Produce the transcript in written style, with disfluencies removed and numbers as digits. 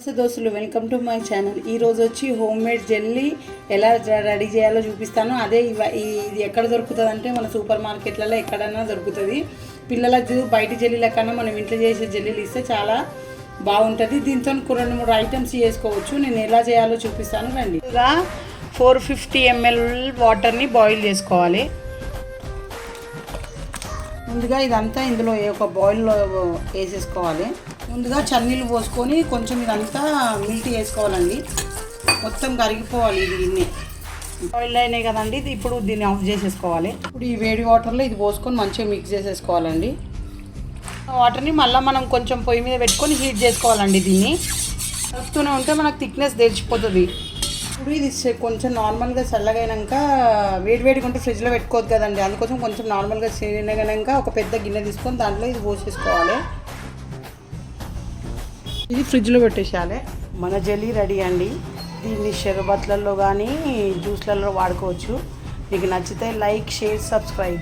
నమస్తే దోస్తులు, welcome to my channel. ఈరోజు వచ్చి హోమ్ మేడ్ జెల్లీ ఎలా రెడీ చేయాలో చూపిస్తాను. అదే ఇది ఎక్కడ దొరుకుతుంది అంటే మన సూపర్ మార్కెట్లలో ఎక్కడైనా దొరుకుతుంది. పిల్లలకు బయట జెల్లీల కన్నా మనం ఇంట్లో చేసే జెల్లీలు ఇస్తే చాలా బాగుంటుంది. దీంతో 2-3 ఐటమ్స్ చేసుకోవచ్చు. నేను ఎలా చేయాలో చూపిస్తాను రండి. ఇలా 450 ml వాటర్ని బాయిల్ చేసుకోవాలి. ముందుగా ఇదంతా ఇందులో ఒక బాయిల్లో వేసేసుకోవాలి. ముందుగా చన్నీళ్ళు పోసుకొని కొంచెం ఇదంతా మిల్ట్ చేసుకోవాలండి. మొత్తం కరిగిపోవాలి. ఇది గిన్నె బాయిల్ అయినాయి కదండి. ఇప్పుడు దీన్ని ఆఫ్ చేసేసుకోవాలి. ఇప్పుడు ఈ వేడి వాటర్లో ఇది పోసుకొని మంచిగా మిక్స్ చేసేసుకోవాలండి. వాటర్ని మళ్ళీ మనం కొంచెం పొయ్యి మీద పెట్టుకొని హీట్ చేసుకోవాలండి. దీన్ని కలుపుతూనే ఉంటే మనకు థిక్నెస్ తెలిసిపోతుంది. ఇప్పుడు ఇది కొంచెం నార్మల్గా చల్లగైనాక వేడివేడిగా ఉంటే ఫ్రిడ్జ్లో పెట్టుకోవద్దు కదండి. అందుకోసం కొంచెం నార్మల్గా చిన్నగైనాక ఒక పెద్ద గిన్నె తీసుకొని దాంట్లో ఇది పోసేసుకోవాలి. ఇది ఫ్రిడ్జ్లో పెట్టేసేయాలి. మన జెల్లీ రెడీ అండి. దీన్ని షర్బత్లలో కానీ జ్యూస్లలో వాడుకోవచ్చు. మీకు నచ్చితే లైక్, షేర్, సబ్స్క్రైబ్.